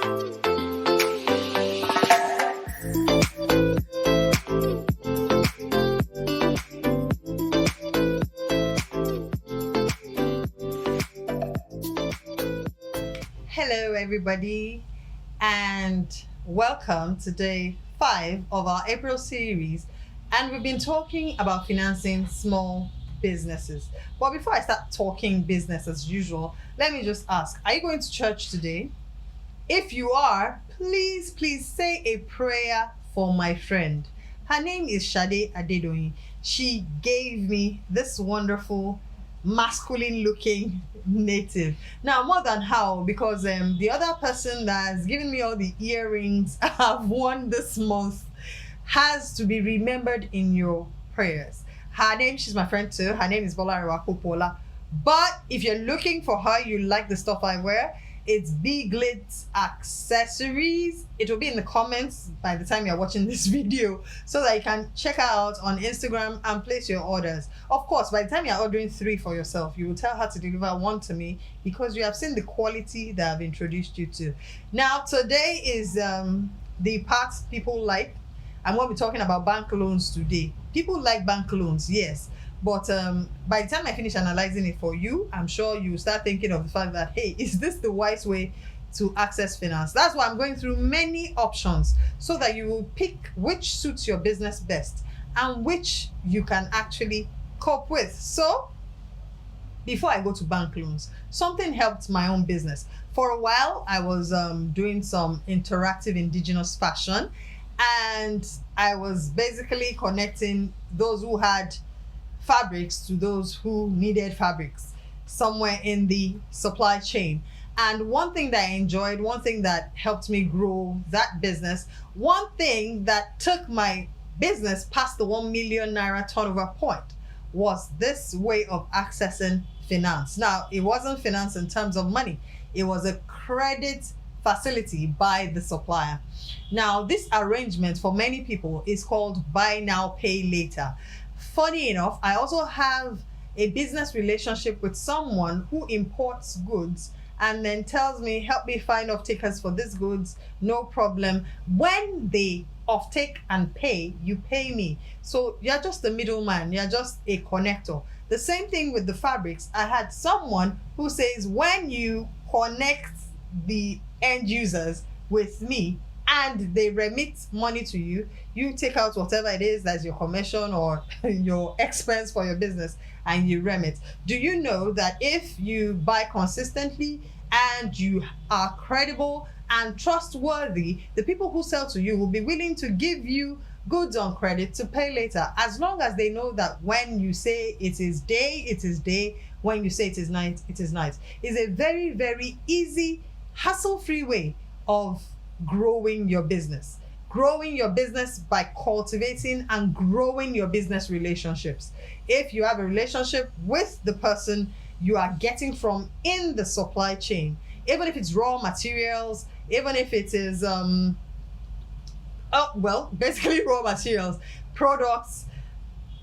Hello, everybody, and welcome to day 5 of our April series. And we've been talking about financing small businesses. But before I start talking business as usual, let me just ask, are you going to church today? If you are, please say a prayer for my friend. Her name is Shade Adedoyin. She gave me this wonderful masculine looking native. Now, more than how, because the other person that has given me all the earrings I've won this month has to be remembered in your prayers. Her name, she's my friend too, her name is Bola Pola. But if you're looking for her, you like the stuff I wear, it's Big Glitz Accessories. It will be in the comments by the time you're watching this video so that you can check her out on Instagram and place your orders. Of course, by the time you're ordering 3 for yourself, you will tell her to deliver 1 to me because you have seen the quality that I've introduced you to. Now, today is the part people like. I'm going to be talking about bank loans today. People like bank loans, yes. But by the time I finish analyzing it for you, I'm sure you start thinking of the fact that, hey, is this the wise way to access finance? That's why I'm going through many options so that you will pick which suits your business best and which you can actually cope with. So before I go to bank loans, something helped my own business. For a while, I was doing some interactive indigenous fashion, and I was basically connecting those who had fabrics to those who needed fabrics somewhere in the supply chain. And one thing that I enjoyed, one thing that helped me grow that business, one thing that took my business past the 1 million naira turnover point was this way of accessing finance. Now, it wasn't finance in terms of money. It was a credit facility by the supplier. Now, this arrangement for many people is called buy now, pay later. Funny enough, I also have a business relationship with someone who imports goods and then tells me, help me find off-takers for these goods, no problem. When they off-take and pay, you pay me. So you're just a middleman, you're just a connector. The same thing with the fabrics. I had someone who says, when you connect the end users with me, and they remit money to you, you take out whatever it is that's your commission or your expense for your business and you remit. Do you know that if you buy consistently and you are credible and trustworthy, the people who sell to you will be willing to give you goods on credit to pay later, as long as they know that when you say it is day, it is day. When you say it is night, it is night. It's a very, very easy, hassle-free way of growing your business by cultivating and growing your business relationships. If you have a relationship with the person you are getting from in the supply chain, even if it's raw materials, even if it is basically raw materials, products,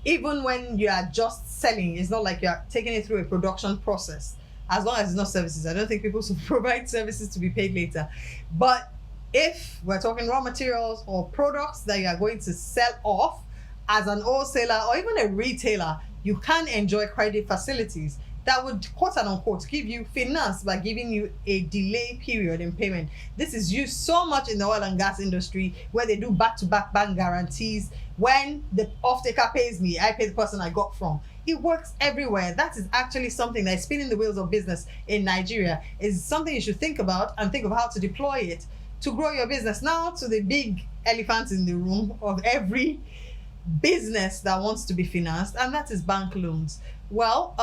even when you are just selling, it's not like you're taking it through a production process. As long as it's not services, I don't think people should provide services to be paid later. But if we're talking raw materials or products that you are going to sell off as an wholesaler or even a retailer, you can enjoy credit facilities that would, quote and unquote, give you finance by giving you a delay period in payment. This is used so much in the oil and gas industry where they do back-to-back bank guarantees. When the off-taker pays me, I pay the person I got from. It works everywhere. That is actually something that is spinning the wheels of business in Nigeria. It's something you should think about and think of how to deploy it to grow your business. Now to the big elephant in the room of every business that wants to be financed, and that is bank loans. Well,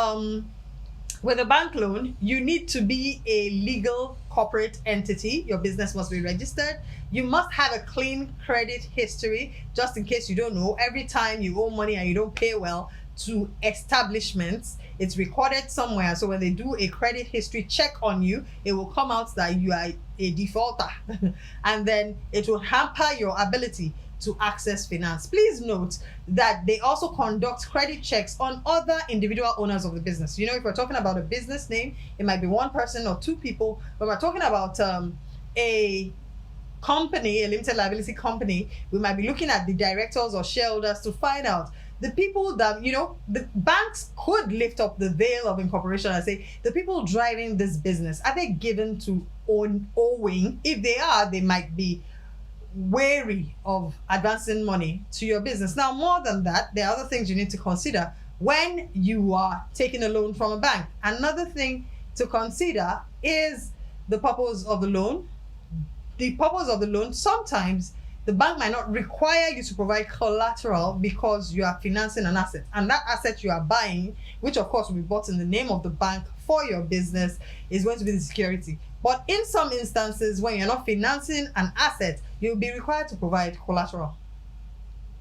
with a bank loan, you need to be a legal corporate entity. Your business must be registered. You must have a clean credit history. Just in case you don't know, every time you owe money and you don't pay well to establishments, it's recorded somewhere. So when they do a credit history check on you, it will come out that you are a defaulter and then it will hamper your ability to access finance. Please note that they also conduct credit checks on other individual owners of the business. You know, if we're talking about a business name, it might be one person or two people, but we're talking about a company, a limited liability company, we might be looking at the directors or shareholders to find out the people that, the banks could lift up the veil of incorporation and say, the people driving this business, are they given to owing? If they are, they might be wary of advancing money to your business. Now, more than that, there are other things you need to consider when you are taking a loan from a bank. Another thing to consider is the purpose of the loan. The purpose of the loan, sometimes the bank might not require you to provide collateral because you are financing an asset, and that asset you are buying, which of course will be bought in the name of the bank for your business, is going to be the security. But in some instances, when you're not financing an asset, you'll be required to provide collateral.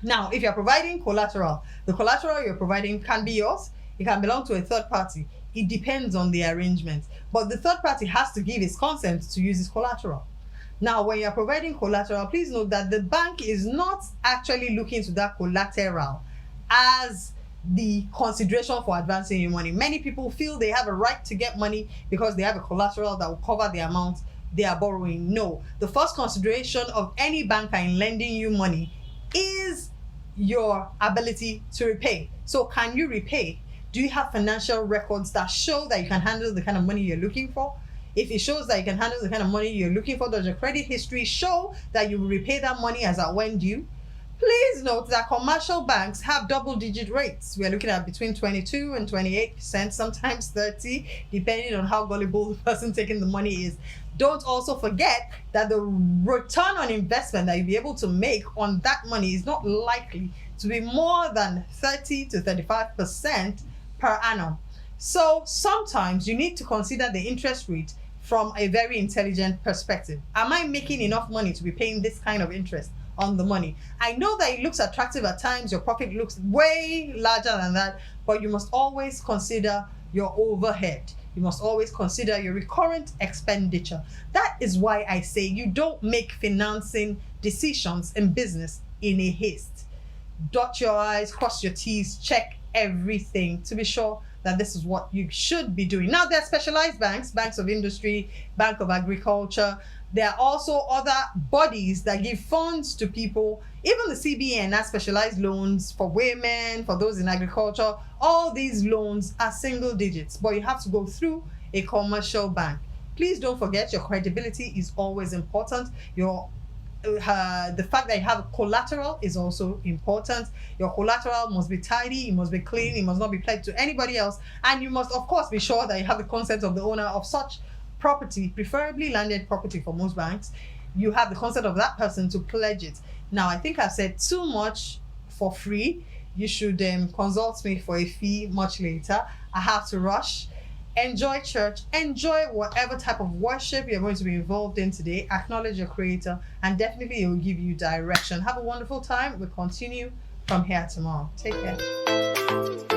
Now, if you're providing collateral, the collateral you're providing can be yours, it can belong to a third party. It depends on the arrangement, but the third party has to give its consent to use its collateral. Now, when you're providing collateral, please note that the bank is not actually looking to that collateral as the consideration for advancing your money. Many people feel they have a right to get money because they have a collateral that will cover the amount they are borrowing. No, the first consideration of any banker in lending you money is your ability to repay. So can you repay? Do you have financial records that show that you can handle the kind of money you're looking for? If it shows that you can handle the kind of money you're looking for, does your credit history show that you will repay that money as at when due? Please note that commercial banks have double-digit rates. We're looking at between 22 and 28%, sometimes 30, depending on how gullible the person taking the money is. Don't also forget that the return on investment that you'll be able to make on that money is not likely to be more than 30 to 35% per annum. So sometimes you need to consider the interest rate from a very intelligent perspective. Am I making enough money to be paying this kind of interest on the money? I know that it looks attractive at times, your profit looks way larger than that, but you must always consider your overhead. You must always consider your recurrent expenditure. That is why I say you don't make financing decisions in business in a haste. Dot your I's, cross your T's, check everything to be sure that this is what you should be doing. Now, there are specialized banks, banks of industry, Bank of Agriculture. There are also other bodies that give funds to people. Even the CBN has specialized loans for women, for those in agriculture. All these loans are single digits, but you have to go through a commercial bank. Please don't forget, your credibility is always important. The fact that you have collateral is also important. Your collateral must be tidy, it must be clean, it must not be pledged to anybody else, and you must of course be sure that you have the consent of the owner of such property, preferably landed property for most banks. You have the consent of that person to pledge it. Now, I think I've said too much for free. You should consult me for a fee much later. I have to rush. Enjoy church, enjoy whatever type of worship you're going to be involved in today. Acknowledge your creator, and definitely it will give you direction. Have a wonderful time. We'll continue from here tomorrow. Take care.